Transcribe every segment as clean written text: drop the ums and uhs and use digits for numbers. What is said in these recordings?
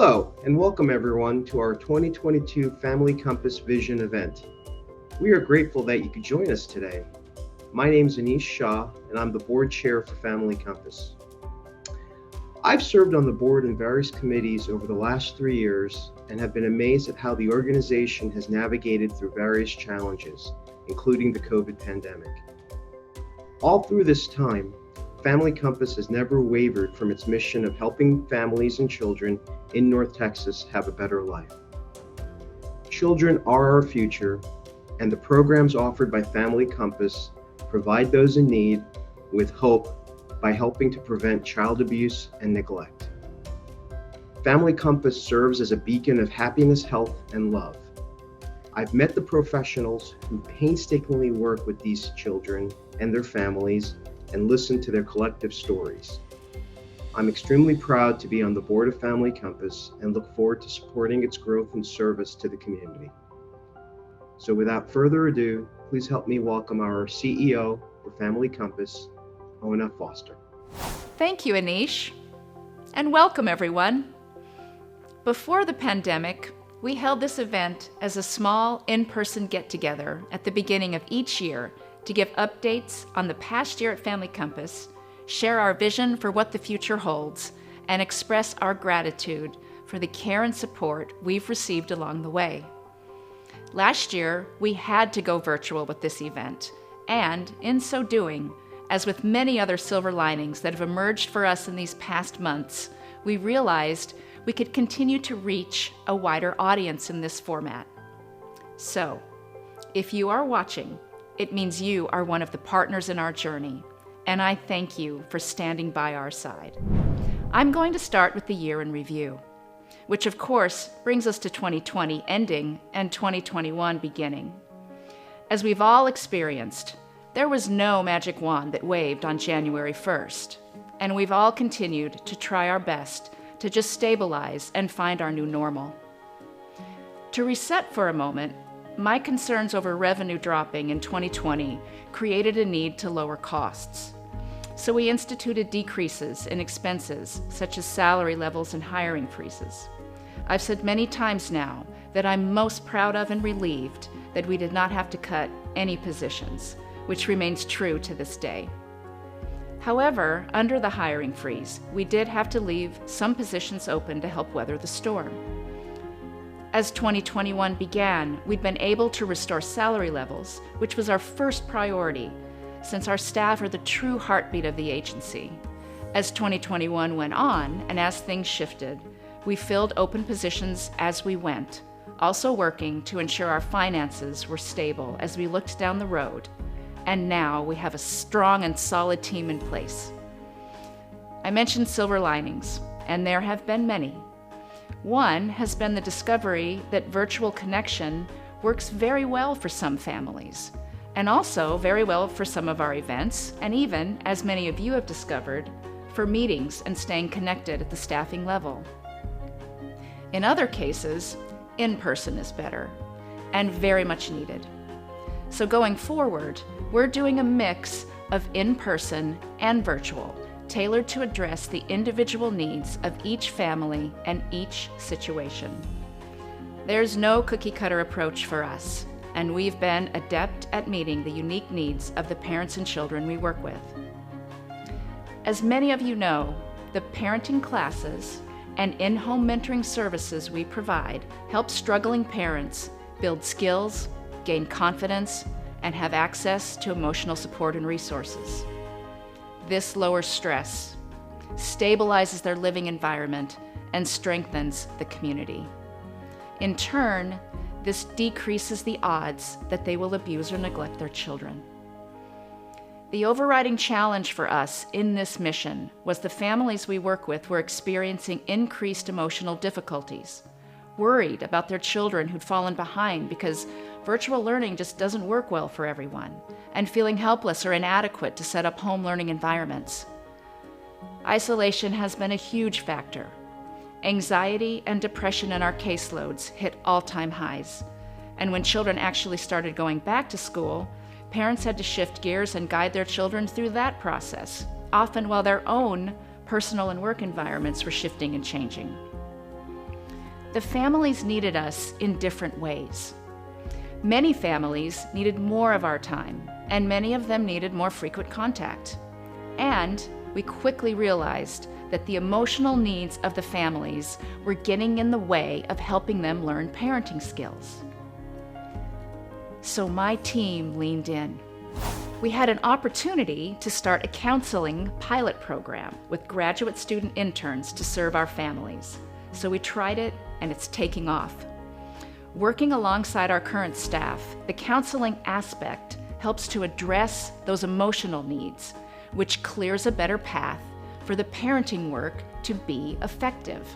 Hello, and welcome everyone to our 2022 Family Compass Vision event. We are grateful that you could join us today. My name is Anish Shah, and I'm the board chair for Family Compass. I've served on the board in various committees over the last 3 years and have been amazed at how the organization has navigated through various challenges, including the COVID pandemic. All through this time, Family Compass has never wavered from its mission of helping families and children in North Texas have a better life. Children are our future, and the programs offered by Family Compass provide those in need with hope by helping to prevent child abuse and neglect. Family Compass serves as a beacon of happiness, health, and love. I've met the professionals who painstakingly work with these children and their families and listen to their collective stories. I'm extremely proud to be on the board of Family Compass and look forward to supporting its growth and service to the community. So without further ado, please help me welcome our CEO for Family Compass, Ona Foster. Thank you, Anish, and welcome everyone. Before the pandemic, we held this event as a small in-person get-together at the beginning of each year to give updates on the past year at Family Compass, share our vision for what the future holds, and express our gratitude for the care and support we've received along the way. Last year, we had to go virtual with this event, and in so doing, as with many other silver linings that have emerged for us in these past months, we realized we could continue to reach a wider audience in this format. So, if you are watching, it means you are one of the partners in our journey, and I thank you for standing by our side. I'm going to start with the year in review, which of course brings us to 2020 ending and 2021 beginning. As we've all experienced, there was no magic wand that waved on January 1st, and we've all continued to try our best to just stabilize and find our new normal. To reset for a moment, my concerns over revenue dropping in 2020 created a need to lower costs. So we instituted decreases in expenses, such as salary levels and hiring freezes. I've said many times now that I'm most proud of and relieved that we did not have to cut any positions, which remains true to this day. However, under the hiring freeze, we did have to leave some positions open to help weather the storm. As 2021 began, we'd been able to restore salary levels, which was our first priority, since our staff are the true heartbeat of the agency. As 2021 went on, and as things shifted, we filled open positions as we went, also working to ensure our finances were stable as we looked down the road. And now we have a strong and solid team in place. I mentioned silver linings, and there have been many. One has been the discovery that virtual connection works very well for some families, and also very well for some of our events, and even, as many of you have discovered, for meetings and staying connected at the staffing level. In other cases, in-person is better, and very much needed. So going forward, we're doing a mix of in-person and virtual, tailored to address the individual needs of each family and each situation. There's no cookie-cutter approach for us, and we've been adept at meeting the unique needs of the parents and children we work with. As many of you know, the parenting classes and in-home mentoring services we provide help struggling parents build skills, gain confidence, and have access to emotional support and resources. This lowers stress, stabilizes their living environment, and strengthens the community. In turn, this decreases the odds that they will abuse or neglect their children. The overriding challenge for us in this mission was the families we work with were experiencing increased emotional difficulties, worried about their children who'd fallen behind because virtual learning just doesn't work well for everyone, and feeling helpless or inadequate to set up home learning environments. Isolation has been a huge factor. Anxiety and depression in our caseloads hit all-time highs, and when children actually started going back to school, parents had to shift gears and guide their children through that process, often while their own personal and work environments were shifting and changing. the families needed us in different ways. Many families needed more of our time, and many of them needed more frequent contact. And we quickly realized that the emotional needs of the families were getting in the way of helping them learn parenting skills. So my team leaned in. We had an opportunity to start a counseling pilot program with graduate student interns to serve our families. So we tried it, and it's taking off. Working alongside our current staff, the counseling aspect helps to address those emotional needs, which clears a better path for the parenting work to be effective.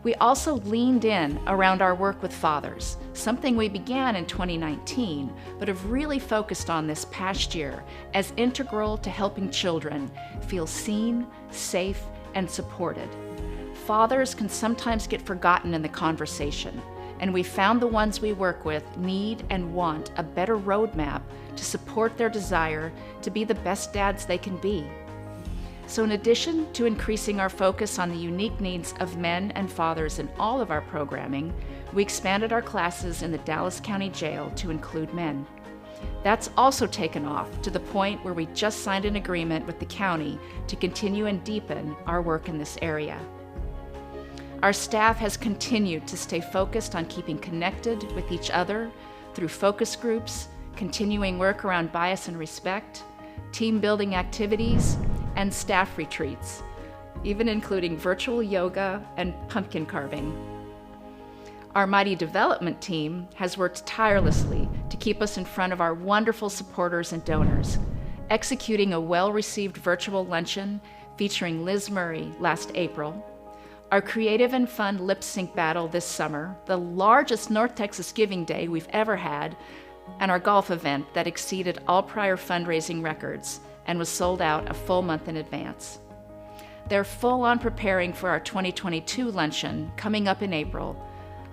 We also leaned in around our work with fathers, something we began in 2019, but have really focused on this past year as integral to helping children feel seen, safe, and supported. Fathers can sometimes get forgotten in the conversation, and we found the ones we work with need and want a better roadmap to support their desire to be the best dads they can be. So in addition to increasing our focus on the unique needs of men and fathers in all of our programming, we expanded our classes in the Dallas County Jail to include men. That's also taken off to the point where we just signed an agreement with the county to continue and deepen our work in this area. Our staff has continued to stay focused on keeping connected with each other through focus groups, continuing work around bias and respect, team building activities, and staff retreats, even including virtual yoga and pumpkin carving. Our Mighty Development team has worked tirelessly to keep us in front of our wonderful supporters and donors, executing a well-received virtual luncheon featuring Liz Murray last April, our creative and fun lip sync battle this summer, the largest North Texas Giving Day we've ever had, and our golf event that exceeded all prior fundraising records and was sold out a full month in advance. They're full on preparing for our 2022 luncheon coming up in April,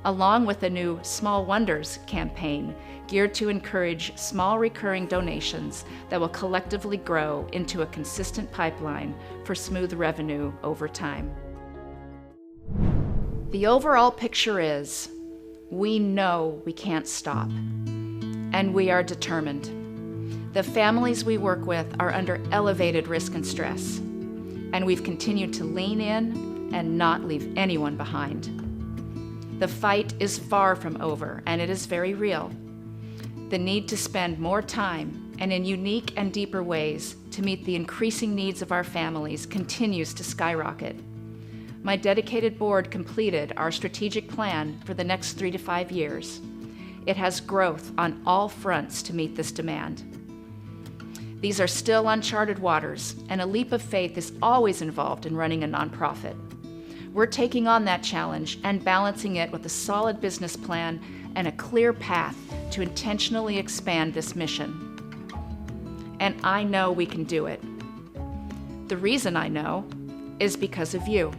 along with a new Small Wonders campaign geared to encourage small recurring donations that will collectively grow into a consistent pipeline for smooth revenue over time. The overall picture is, we know we can't stop, and we are determined. The families we work with are under elevated risk and stress, and we've continued to lean in and not leave anyone behind. The fight is far from over, and it is very real. The need to spend more time and in unique and deeper ways to meet the increasing needs of our families continues to skyrocket. My dedicated board completed our strategic plan for the next 3 to 5 years. It has growth on all fronts to meet this demand. These are still uncharted waters, and a leap of faith is always involved in running a nonprofit. We're taking on that challenge and balancing it with a solid business plan and a clear path to intentionally expand this mission. And I know we can do it. The reason I know is because of you.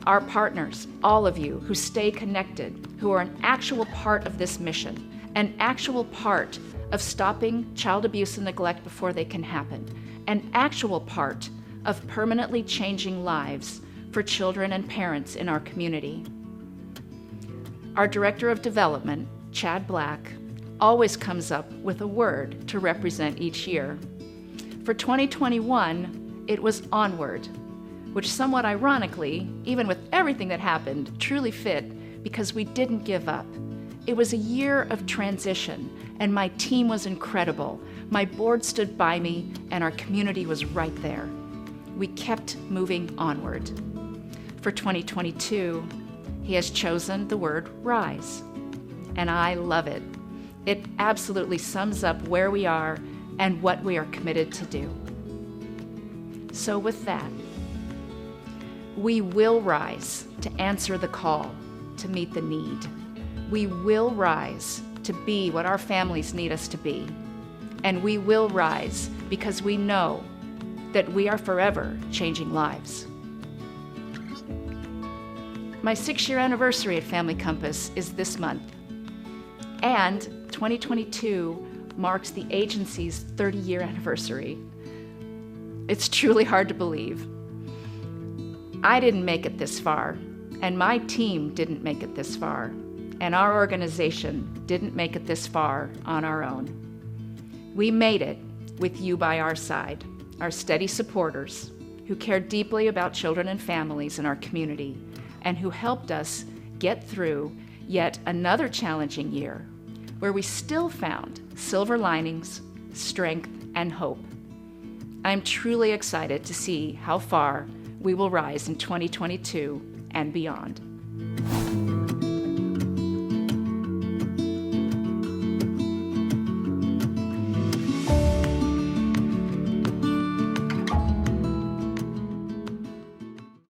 Our partners, all of you who stay connected, who are an actual part of this mission, an actual part of stopping child abuse and neglect before they can happen, an actual part of permanently changing lives for children and parents in our community. Our Director of Development, Chad Black, always comes up with a word to represent each year. For 2021, it was onward, which somewhat ironically, even with everything that happened, truly fit because we didn't give up. It was a year of transition, and my team was incredible. My board stood by me, and our community was right there. We kept moving onward. For 2022, he has chosen the word rise, and I love it. It absolutely sums up where we are and what we are committed to do. So with that, we will rise to answer the call, to meet the need. We will rise to be what our families need us to be. And we will rise because we know that we are forever changing lives. My 6-year anniversary at Family Compass is this month, and 2022 marks the agency's 30-year anniversary. It's truly hard to believe. I didn't make it this far. And my team didn't make it this far, and our organization didn't make it this far on our own. We made it with you by our side, our steady supporters who cared deeply about children and families in our community and who helped us get through yet another challenging year where we still found silver linings, strength, and hope. I'm truly excited to see how far we will rise in 2022 and beyond.